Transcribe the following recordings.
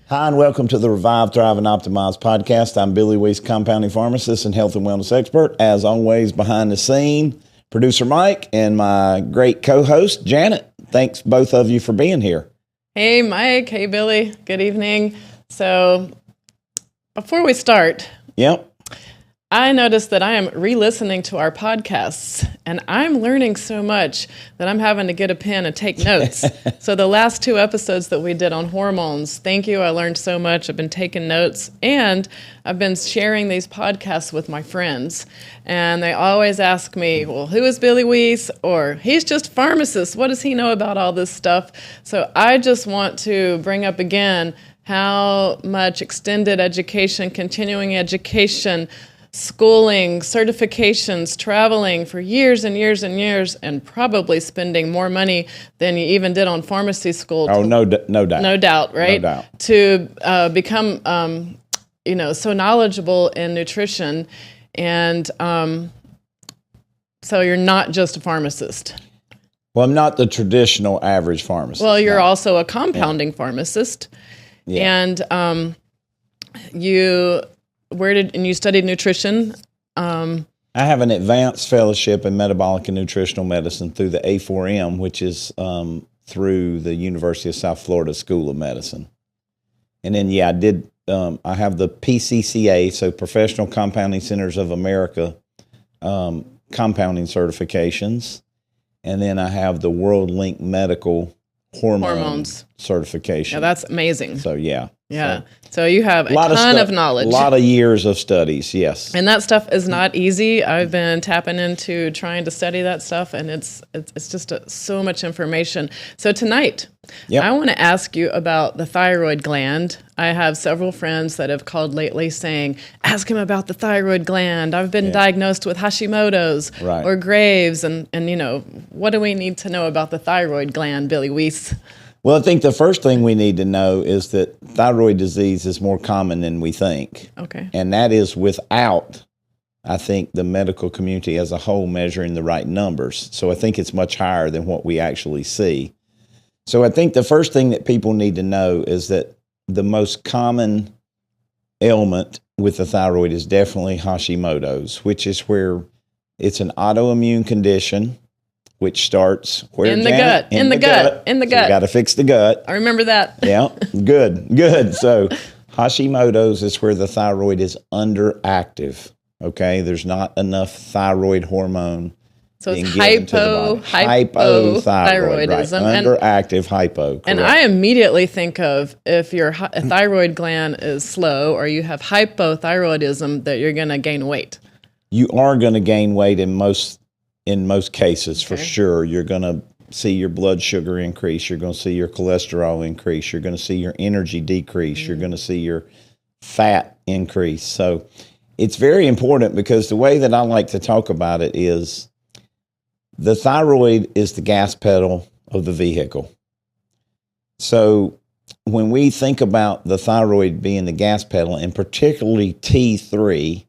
Hi, and welcome to the Revive, Thrive, and Optimize podcast. I'm Billy Weiss, compounding pharmacist and health and wellness expert. As always, behind the scene, producer Mike and my great co-host, Janet. Thanks, both of you, for being here. Hey, Mike. Hey, Billy. Good evening. So before we start, I noticed that I am re-listening to our podcasts, and I'm learning so much that I'm having to get a pen and take notes. So the last 2 episodes that we did on hormones, thank you. I learned so much. I've been taking notes, and I've been sharing these podcasts with my friends. And they always ask me, well, who is Billy Weiss? Or he's just a pharmacist. What does he know about all this stuff? So I just want to bring up again how much extended education, continuing education, schooling, certifications, traveling for years and years and years, and probably spending more money than you even did on pharmacy school. No doubt. No doubt, right? No doubt. To become, so knowledgeable in nutrition. And so you're not just a pharmacist. Well, I'm not the traditional average pharmacist. Well, you're also a compounding pharmacist. Yeah. And you studied nutrition? I have an advanced fellowship in metabolic and nutritional medicine through the A4M, which is through the University of South Florida School of Medicine. And then, I have the PCCA, so Professional Compounding Centers of America compounding certifications. And then I have the World Link Medical Hormones certification. Yeah, that's amazing. So, yeah. Yeah. So you have a ton of knowledge. A lot of years of studies, yes. And that stuff is not easy. I've been tapping into trying to study that stuff, and it's just so much information. So tonight, I want to ask you about the thyroid gland. I have several friends that have called lately saying, ask him about the thyroid gland. I've been diagnosed with Hashimoto's or Graves, and what do we need to know about the thyroid gland, Billy Weiss? Well, I think the first thing we need to know is that thyroid disease is more common than we think. Okay. And that is without, I think, the medical community as a whole measuring the right numbers. So I think it's much higher than what we actually see. So I think the first thing that people need to know is that the most common ailment with the thyroid is definitely Hashimoto's, which is where it's an autoimmune condition, which starts where, in the gut. In the gut. So you got to fix the gut. I remember that. Yeah, good. So Hashimoto's is where the thyroid is underactive. Okay, there's not enough thyroid hormone. So it's hypothyroidism. Right. Underactive hypo. Correct. And I immediately think of if your thyroid gland is slow or you have hypothyroidism, that you're going to gain weight. You are going to gain weight in most cases, for sure. You're going to see your blood sugar increase. You're going to see your cholesterol increase. You're going to see your energy decrease. You're going to see your fat increase. So it's very important, because the way that I like to talk about it is the thyroid is the gas pedal of the vehicle. So when we think about the thyroid being the gas pedal, and particularly T3,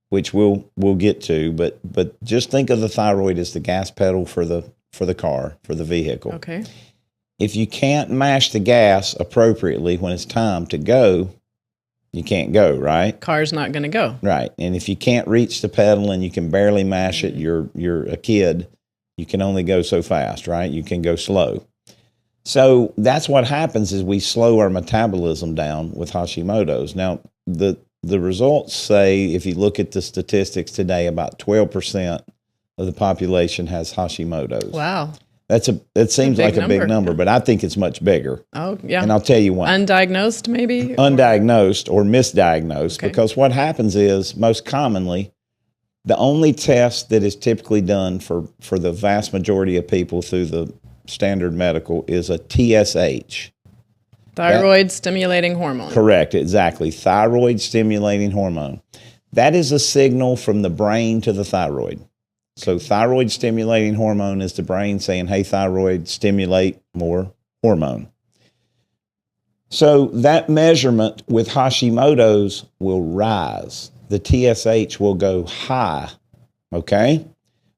which we'll get to, but just think of the thyroid as the gas pedal for the car, for the vehicle. Okay. If you can't mash the gas appropriately when it's time to go, you can't go, right? Car's not going to go. Right. And if you can't reach the pedal and you can barely mash it, you're a kid, you can only go so fast, right? You can go slow. So that's what happens, is we slow our metabolism down with Hashimoto's. Now, the results say, if you look at the statistics today, about 12% of the population has Hashimoto's. Wow. That seems like a big number, but I think it's much bigger. Oh, yeah. And I'll tell you why. Undiagnosed, maybe? Undiagnosed or misdiagnosed, because what happens is, most commonly, the only test that is typically done for the vast majority of people through the standard medical is a TSH. Thyroid stimulating hormone. Correct, exactly. Thyroid stimulating hormone. That is a signal from the brain to the thyroid. So thyroid stimulating hormone is the brain saying, hey, thyroid, stimulate more hormone. So that measurement with Hashimoto's will rise. The TSH will go high, okay?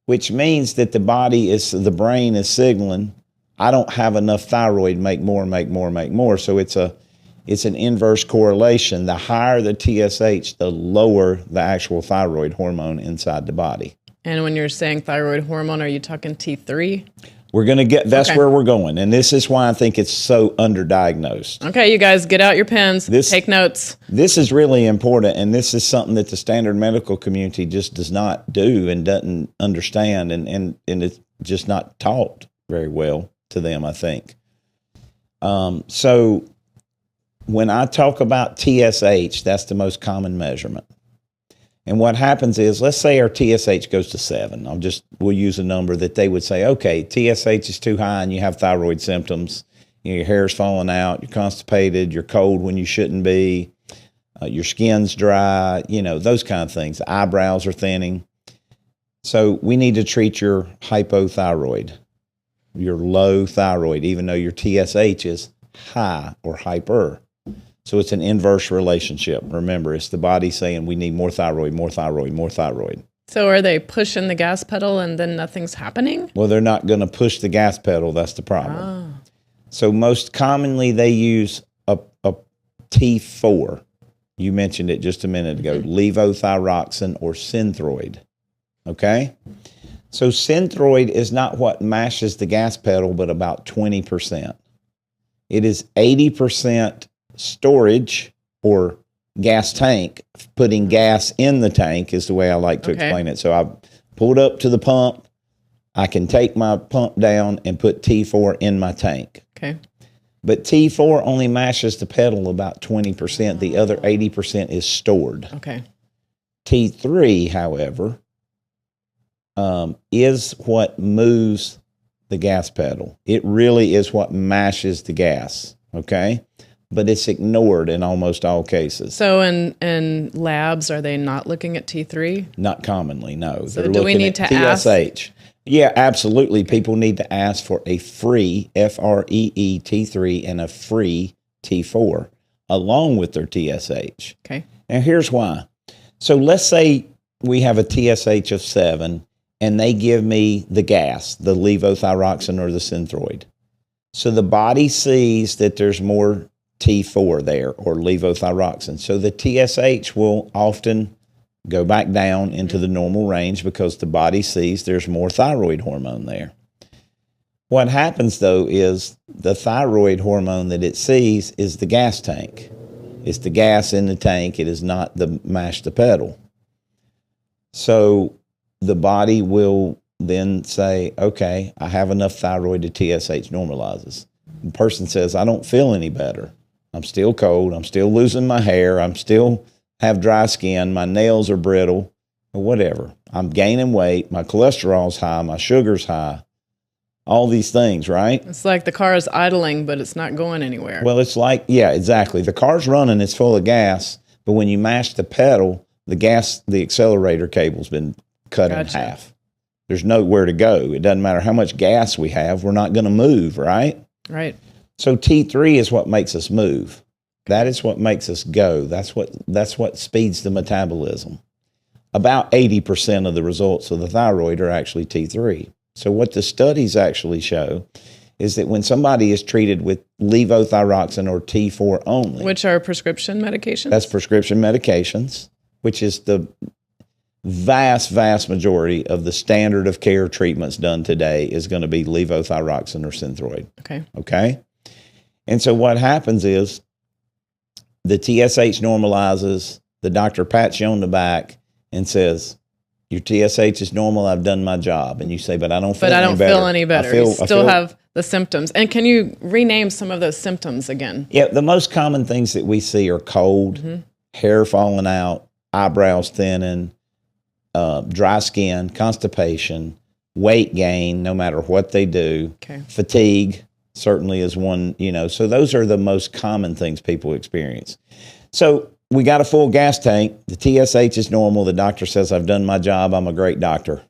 Which means that the brain is signaling, I don't have enough thyroid, make more. So it's a It's an inverse correlation. The higher the TSH, the lower the actual thyroid hormone inside the body. And when you're saying thyroid hormone, are you talking T3? We're going to get, that's where we're going. And this is why I think it's so underdiagnosed. Okay, you guys get out your pens, take notes. This is really important. And this is something that the standard medical community just does not do and doesn't understand. And it's just not taught very well to them, I think. So when I talk about TSH, that's the most common measurement. And what happens is, let's say our TSH goes to 7. We'll use a number that they would say, okay, TSH is too high and you have thyroid symptoms. Your hair's falling out, you're constipated, you're cold when you shouldn't be, your skin's dry, those kind of things. The eyebrows are thinning. So we need to treat your hypothyroid, your low thyroid, even though your TSH is high or hyper. So it's an inverse relationship. Remember, it's the body saying we need more thyroid, more thyroid, more thyroid. So are they pushing the gas pedal and then nothing's happening? Well, they're not going to push the gas pedal. That's the problem. Oh. So most commonly they use a T4. You mentioned it just a minute ago, levothyroxine or Synthroid. Okay? So Synthroid is not what mashes the gas pedal, but about 20%. It is 80% storage or gas tank. Putting gas in the tank is the way I like to explain it. So I pulled up to the pump. I can take my pump down and put T4 in my tank. Okay. But T4 only mashes the pedal about 20%. The other 80% is stored. Okay. T3, however, is what moves the gas pedal. It really is what mashes the gas. Okay. But it's ignored in almost all cases. So in labs, are they not looking at T3? Not commonly, no. So do we need to ask? TSH. Yeah, absolutely. People need to ask for a free FREE T3 and a free T4 along with their TSH. Okay. And here's why. So let's say we have a TSH of 7 and they give me the gas, the levothyroxine or the Synthroid. So the body sees that there's more T4 there or levothyroxine. So the TSH will often go back down into the normal range because the body sees there's more thyroid hormone there. What happens though is the thyroid hormone that it sees is the gas tank. It's the gas in the tank. It is not the mash the pedal. So the body will then say, okay, I have enough thyroid to TSH normalizes. The person says, I don't feel any better. I'm still cold. I'm still losing my hair. I'm still have dry skin. My nails are brittle or whatever. I'm gaining weight. My cholesterol's high. My sugar's high. All these things, right? It's like the car is idling, but it's not going anywhere. Well, it's like, yeah, exactly. The car's running. It's full of gas. But when you mash the pedal, the accelerator cable's been cut in half. There's nowhere to go. It doesn't matter how much gas we have. We're not going to move, right? Right. So T3 is what makes us move. That is what makes us go. That's what speeds the metabolism. About 80% of the results of the thyroid are actually T3. So what the studies actually show is that when somebody is treated with levothyroxine or T4 only, which are prescription medications? That's prescription medications, which is the vast majority of the standard of care treatments done today is going to be levothyroxine or Synthroid. Okay. And so what happens is the TSH normalizes, the doctor pats you on the back and says, your TSH is normal, I've done my job. And you say, but I don't feel any better. You still have the symptoms. And can you rename some of those symptoms again? Yeah, the most common things that we see are cold, hair falling out, eyebrows thinning, dry skin, constipation, weight gain, no matter what they do, fatigue. Certainly is one, so those are the most common things people experience. So we got a full gas tank. The TSH is normal. The doctor says, I've done my job. I'm a great doctor.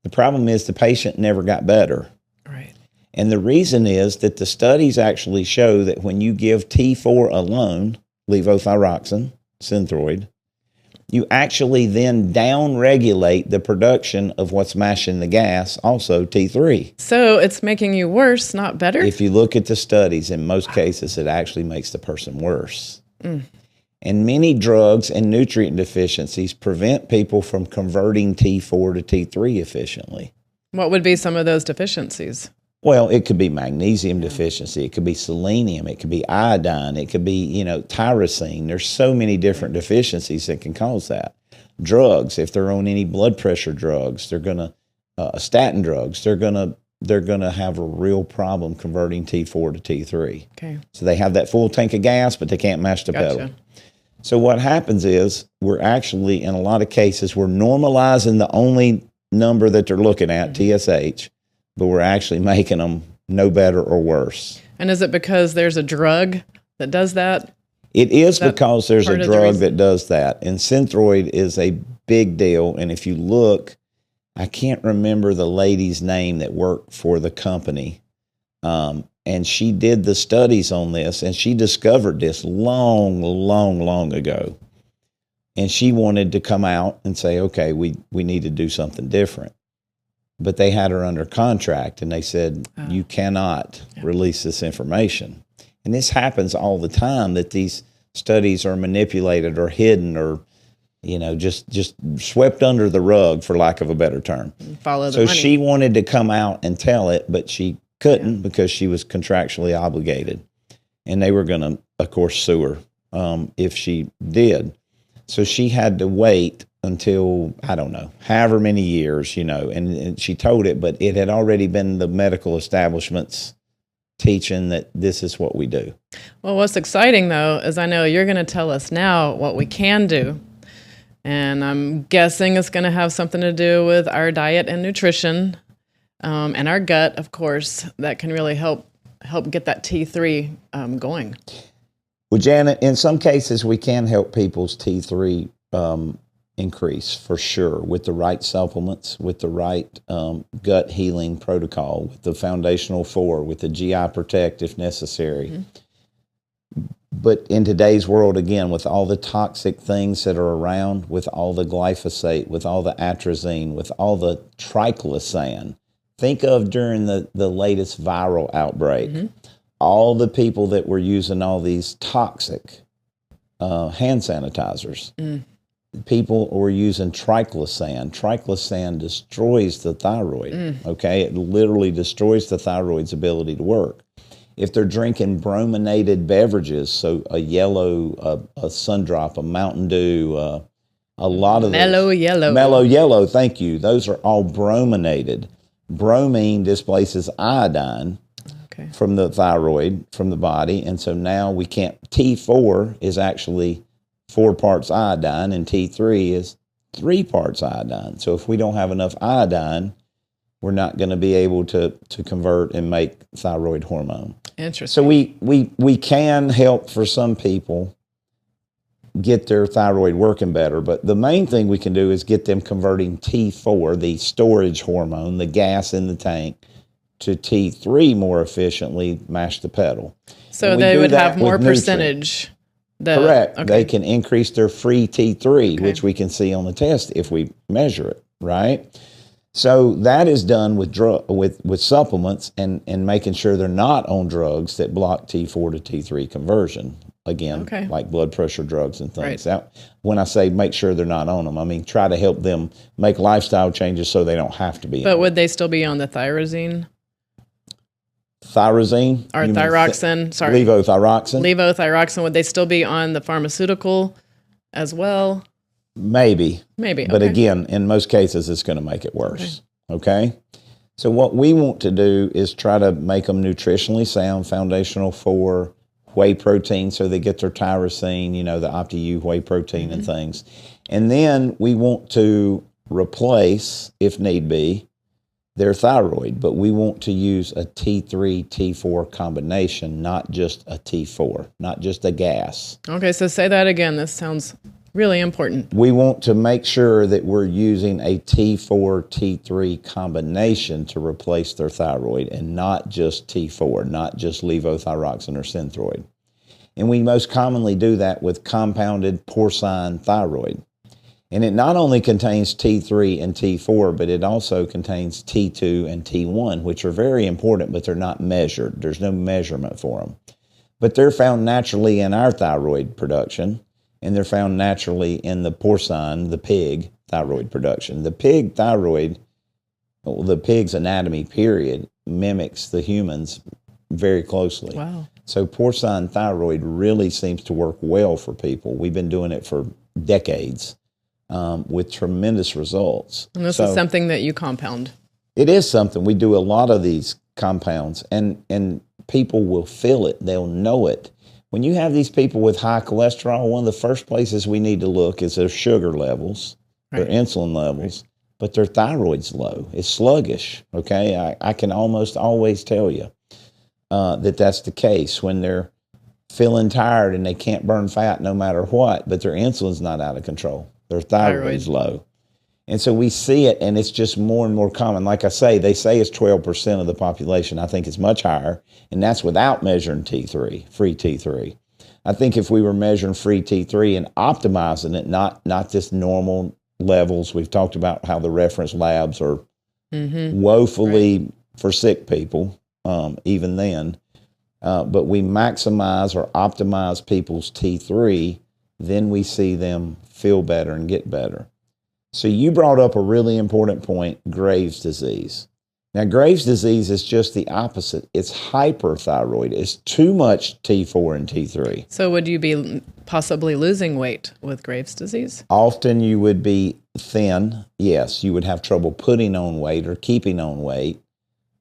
The problem is the patient never got better. Right. And the reason is that the studies actually show that when you give T4 alone, levothyroxine, Synthroid, you actually then down-regulate the production of what's mashing the gas, also T3. So it's making you worse, not better? If you look at the studies, in most cases, it actually makes the person worse. And many drugs and nutrient deficiencies prevent people from converting T4 to T3 efficiently. What would be some of those deficiencies? Well, it could be magnesium deficiency. It could be selenium. It could be iodine. It could be, tyrosine. There's so many different deficiencies that can cause that. Drugs, if they're on any blood pressure drugs, they're going to, statin drugs, they're going to have a real problem converting T4 to T3. Okay. So they have that full tank of gas, but they can't mash the pedal. So what happens is we're actually, in a lot of cases, we're normalizing the only number that they're looking at, TSH, but we're actually making them no better or worse. And is it because there's a drug that does that? It is because there's a drug that does that. And Synthroid is a big deal. And if you look, I can't remember the lady's name that worked for the company. And she did the studies on this, and she discovered this long ago. And she wanted to come out and say, okay, we need to do something different. But they had her under contract, and they said, you cannot release this information. And this happens all the time, that these studies are manipulated or hidden or, just swept under the rug, for lack of a better term. Follow the money. So she wanted to come out and tell it, but she couldn't because she was contractually obligated. And they were going to, of course, sue her if she did. So she had to wait until, I don't know, however many years, and she told it, but it had already been the medical establishments teaching that this is what we do. Well, what's exciting, though, is I know you're going to tell us now what we can do. And I'm guessing it's going to have something to do with our diet and nutrition, and our gut, of course, that can really help get that T3 going. Well, Janet, in some cases, we can help people's T3 increase for sure with the right supplements, with the right gut healing protocol, with the foundational 4, with the GI Protect if necessary. But in today's world, again, with all the toxic things that are around, with all the glyphosate, with all the atrazine, with all the triclosan, think of during the latest viral outbreak, all the people that were using all these toxic hand sanitizers. People were using triclosan. Triclosan destroys the thyroid, okay? It literally destroys the thyroid's ability to work. If they're drinking brominated beverages, so a yellow, a Sundrop, a Mountain Dew, a lot of Mellow Yellow. Mellow Yellow, thank you. Those are all brominated. Bromine displaces iodine from the thyroid, from the body, and so now we can't. T4 is actually 4 parts iodine, and T3 is 3 parts iodine. So if we don't have enough iodine, we're not going to be able to convert and make thyroid hormone. Interesting. So we can help for some people get their thyroid working better, but the main thing we can do is get them converting T4, the storage hormone, the gas in the tank, to T3 more efficiently, mash the pedal. So they would have more percentage. Correct. Okay. They can increase their free T3, which we can see on the test if we measure it, right? So that is done with with supplements and making sure they're not on drugs that block T4 to T3 conversion. Again, like blood pressure drugs and things. Right. When I say make sure they're not on them, I mean try to help them make lifestyle changes so they don't have to be. But would they still be on the tyrosine? Tyrosine? Or thyroxine, sorry. Levothyroxine? Levothyroxine, would they still be on the pharmaceutical as well? Maybe. But again, in most cases, it's going to make it worse. Okay? So what we want to do is try to make them nutritionally sound, foundational 4, whey protein so they get their tyrosine, the OptiU whey protein and things. And then we want to replace, if need be, their thyroid, but we want to use a T3, T4 combination, not just a T4, not just a gas. Okay, so say that again. This sounds really important. We want to make sure that we're using a T4, T3 combination to replace their thyroid and not just T4, not just levothyroxine or Synthroid. And we most commonly do that with compounded porcine thyroid. And it not only contains T3 and T4, but it also contains T2 and T1, which are very important, but they're not measured. There's no measurement for them. But they're found naturally in our thyroid production, and they're found naturally in the porcine, the pig, thyroid production. The pig thyroid, well, the pig's anatomy, period, mimics the human's very closely. Wow. So porcine thyroid really seems to work well for people. We've been doing it for decades with tremendous results. And this is something that you compound. It is something. We do a lot of these compounds, and people will feel it. They'll know it. When you have these people with high cholesterol, one of the first places we need to look is their sugar levels, their insulin levels, but their thyroid's low. It's sluggish, okay? I can almost always tell you that that's the case when they're feeling tired and they can't burn fat no matter what, but their insulin's not out of control. Their thyroid's low. And so we see it, and it's just more and more common. Like I say, they say it's 12% of the population. I think it's much higher, and that's without measuring T3, free T3. I think if we were measuring free T3 and optimizing it, not just normal levels, we've talked about how the reference labs are woefully for sick people, even then. But we maximize or optimize people's T3, then we see them feel better and get better. So you brought up a really important point, Graves' disease. Now, Graves' disease is just the opposite. It's hyperthyroid. It's too much T4 and T3. So would you be possibly losing weight with Graves' disease? Often you would be thin. Yes, you would have trouble putting on weight or keeping on weight.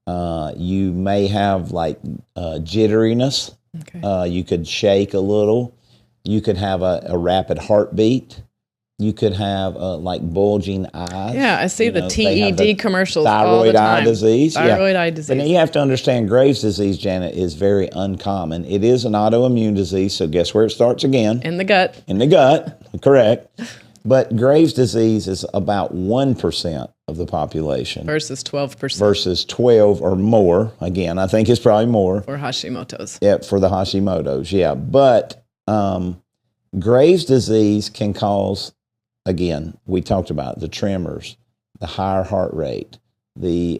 You may have like jitteriness. Okay. You could shake a little. You could have a rapid heartbeat. You could have like bulging eyes. Yeah, I see the TED commercials all the time. Thyroid eye disease. Thyroid eye disease. But you have to understand Graves' disease, Janet, is very uncommon. It is an autoimmune disease, so guess where it starts again? In the gut. In the gut, correct. But Graves' disease is about 1% of the population. Versus 12%. Versus 12 or more. Again, I think it's probably more. For Hashimoto's. Yeah, for the Hashimoto's, yeah. But Graves' disease can cause, again, we talked about the tremors, the higher heart rate, the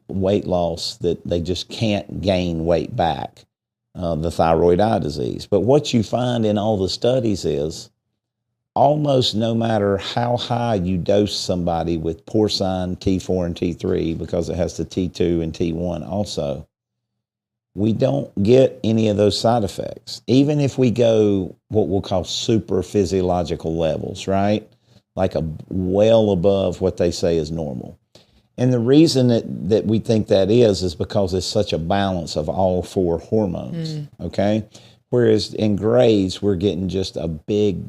weight loss that they just can't gain weight back, the thyroid eye disease. But what you find in all the studies is almost no matter how high you dose somebody with porcine T4 and T3, because it has the T2 and T1 also, we don't get any of those side effects. Even if we go what we'll call super physiological levels, right? Like well above what they say is normal. And the reason that we think that is because it's such a balance of all four hormones, okay? Whereas in Graves', we're getting just a big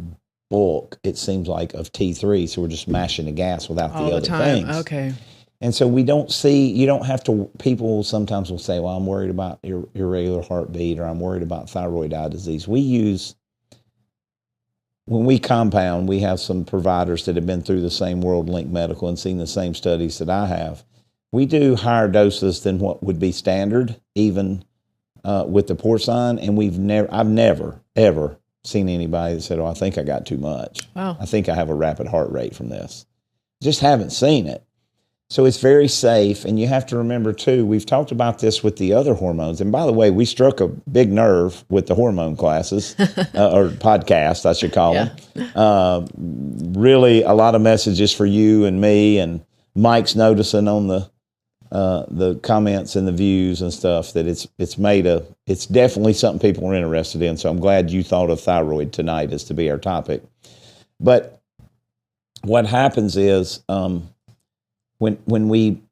bulk, it seems like, of T3, so we're just mashing the gas without all the other things. Okay. And so we don't see, you don't have to, people sometimes will say, well, I'm worried about irregular heartbeat, or I'm worried about thyroid eye disease. When we compound, we have some providers that have been through the same World Link Medical and seen the same studies that I have. We do higher doses than what would be standard, even with the porcine, and I've never, ever seen anybody that said, oh, I think I got too much. Wow. I think I have a rapid heart rate from this. Just haven't seen it. So it's very safe, and you have to remember, too, we've talked about this with the other hormones. And by the way, we struck a big nerve with the hormone classes, or podcast, I should call them. Really, a lot of messages for you and me, and Mike's noticing on the comments and the views and stuff that it's definitely something people are interested in. So I'm glad you thought of thyroid tonight as to be our topic. But what happens is, when we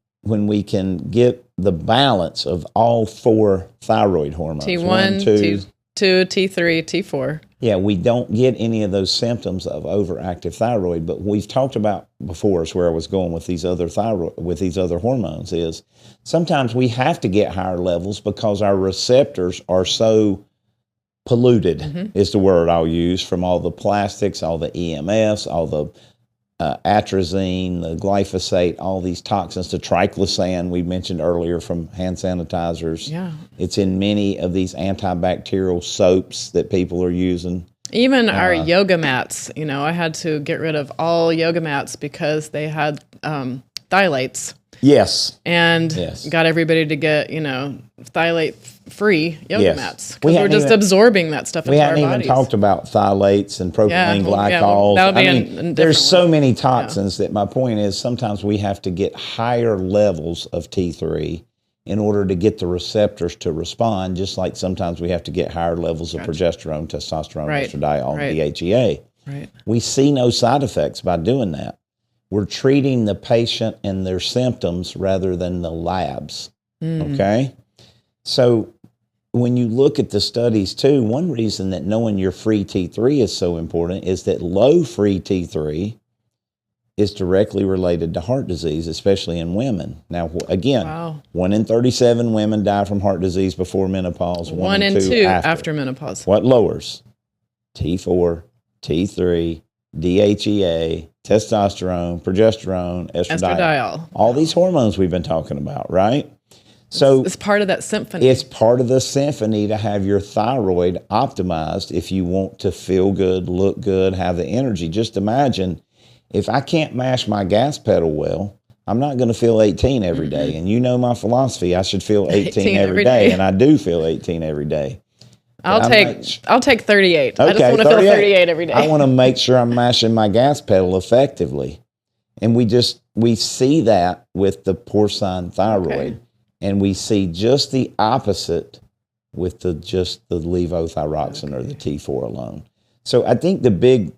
can get the balance of all four thyroid hormones, T1, T2, T3, T4. Yeah, we don't get any of those symptoms of overactive thyroid. But we've talked about before, is where I was going with these other hormones, is sometimes we have to get higher levels because our receptors are so polluted, is the word I'll use, from all the plastics, all the EMFs, all the atrazine, the glyphosate, all these toxins, the triclosan we mentioned earlier from hand sanitizers. Yeah. It's in many of these antibacterial soaps that people are using. Even our yoga mats, I had to get rid of all yoga mats because they had phthalates. Yes. And got everybody to get, phthalate-free yoga mats. Because we're just absorbing that stuff into our bodies. We hadn't even talked about phthalates and propylene glycols. There's so many toxins that my point is sometimes we have to get higher levels of T3 in order to get the receptors to respond, just like sometimes we have to get higher levels of progesterone, testosterone, estradiol, and DHEA. Right. We see no side effects by doing that. We're treating the patient and their symptoms rather than the labs, okay? So when you look at the studies too, one reason that knowing your free T3 is so important is that low free T3 is directly related to heart disease, especially in women. Now, again, 1 in 37 women die from heart disease before menopause, 1 in 2 after menopause. What lowers? T4, T3, DHEA, testosterone, progesterone, estradiol. All these hormones we've been talking about, right? So it's part of that symphony. It's part of the symphony to have your thyroid optimized if you want to feel good, look good, have the energy. Just imagine if I can't mash my gas pedal well, I'm not going to feel 18 every day. And you know my philosophy, I should feel 18 every day, and I do feel 18 every day. I'll take 38. I just want to feel 38 every day. I want to make sure I'm mashing my gas pedal effectively. And we see that with the porcine thyroid. And we see just the opposite with just the levothyroxine or the T4 alone. So I think the big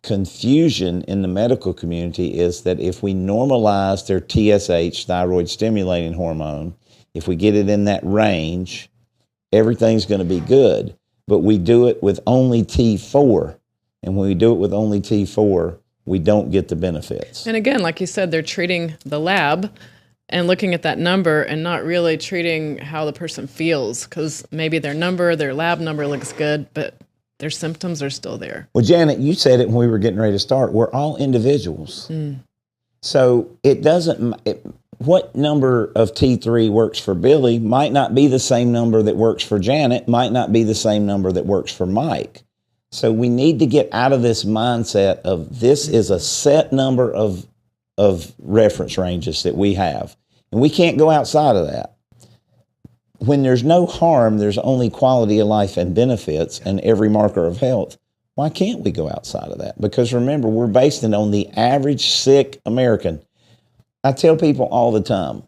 confusion in the medical community is that if we normalize their TSH, thyroid stimulating hormone, if we get it in that range, everything's going to be good. But we do it with only T4. And when we do it with only T4, we don't get the benefits. And again, like you said, they're treating the lab and looking at that number and not really treating how the person feels, because maybe their lab number looks good, but their symptoms are still there. Well, Janet, you said it when we were getting ready to start. We're all individuals. So it doesn't... what number of T3 works for Billy might not be the same number that works for Janet, might not be the same number that works for Mike. So we need to get out of this mindset of this is a set number of reference ranges that we have. And we can't go outside of that. When there's no harm, there's only quality of life and benefits and every marker of health. Why can't we go outside of that? Because remember, we're based it on the average sick American. I tell people all the time,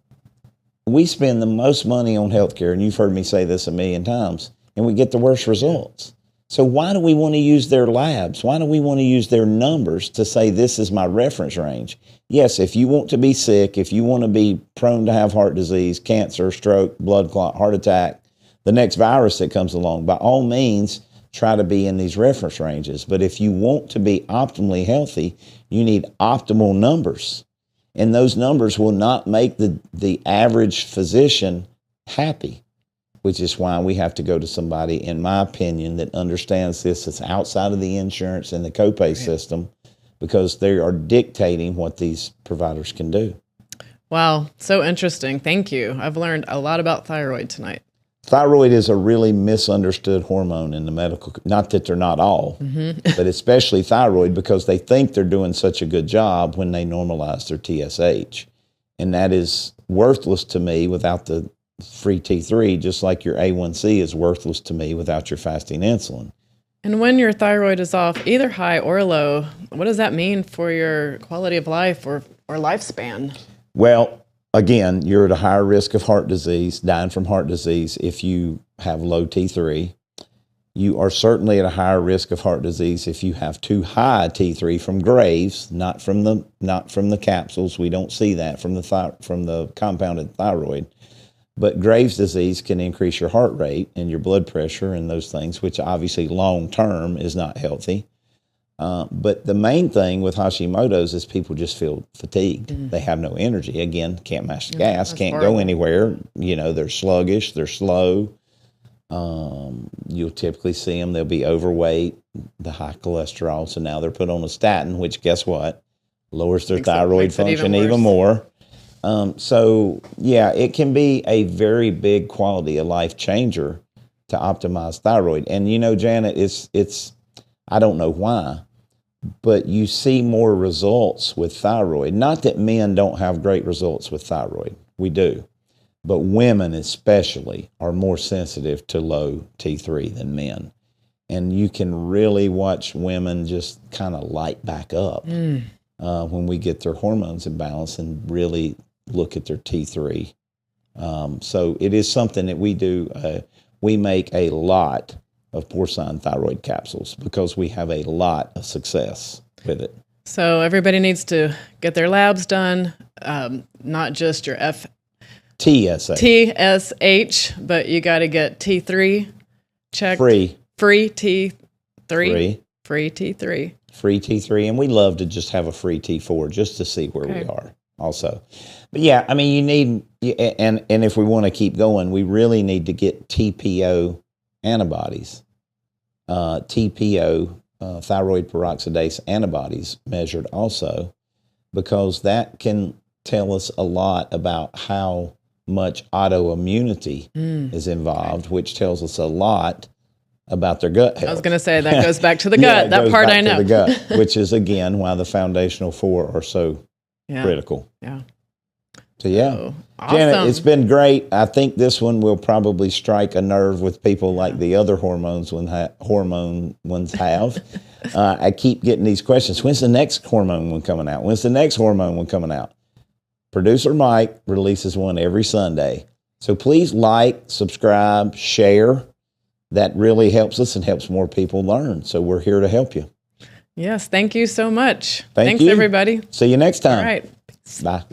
we spend the most money on healthcare, and you've heard me say this a million times, and we get the worst results. So why do we want to use their labs? Why do we want to use their numbers to say this is my reference range? Yes, if you want to be sick, if you want to be prone to have heart disease, cancer, stroke, blood clot, heart attack, the next virus that comes along, by all means, try to be in these reference ranges. But if you want to be optimally healthy, you need optimal numbers. And those numbers will not make the average physician happy, which is why we have to go to somebody, in my opinion, that understands this. It's outside of the insurance and the copay system, because they are dictating what these providers can do. Wow, so interesting. Thank you. I've learned a lot about thyroid tonight. Thyroid is a really misunderstood hormone in the medical, not that they're not all, but especially thyroid, because they think they're doing such a good job when they normalize their TSH. And that is worthless to me without the free T3, just like your A1C is worthless to me without your fasting insulin. And when your thyroid is off, either high or low, what does that mean for your quality of life or lifespan? Well, again, you're at a higher risk of heart disease, dying from heart disease, if you have low T3. You are certainly at a higher risk of heart disease if you have too high T3 from Graves, not from the capsules. We don't see that from the compounded thyroid. But Graves' disease can increase your heart rate and your blood pressure and those things, which obviously long-term is not healthy. But the main thing with Hashimoto's is people just feel fatigued. They have no energy. Again, can't mash the gas, can't go anywhere. You know, they're sluggish, they're slow. You'll typically see them, they'll be overweight, the high cholesterol. So now they're put on a statin, which guess what? Lowers their thyroid function even more. So yeah, it can be a very big quality of life changer to optimize thyroid. And you know, Janet, it's I don't know why, but you see more results with thyroid. Not that men don't have great results with thyroid. We do. But women especially are more sensitive to low T3 than men. And you can really watch women just kind of light back up when we get their hormones in balance and really look at their T3. So it is something that we do. We make a lot of porcine thyroid capsules because we have a lot of success with it. So everybody needs to get their labs done, not just your TSH, but you got to get T3 checked. Free T3. Free T3. Free T3. And we love to just have a free T4 just to see where we are also. But yeah, I mean, you need, and if we want to keep going, we really need to get TPO antibodies. TPO, thyroid peroxidase antibodies measured also, because that can tell us a lot about how much autoimmunity is involved, which tells us a lot about their gut health. I was going to say that goes back to the gut. That part I know. To the gut, which is again why the foundational 4 are so critical. Yeah. So yeah, oh, awesome. Janet, it's been great. I think this one will probably strike a nerve with people like the other hormone ones have. I keep getting these questions. When's the next hormone one coming out? When's the next hormone one coming out? Producer Mike releases one every Sunday. So please like, subscribe, share. That really helps us and helps more people learn. So we're here to help you. Yes, thank you so much. Thanks, everybody. See you next time. All right. Bye.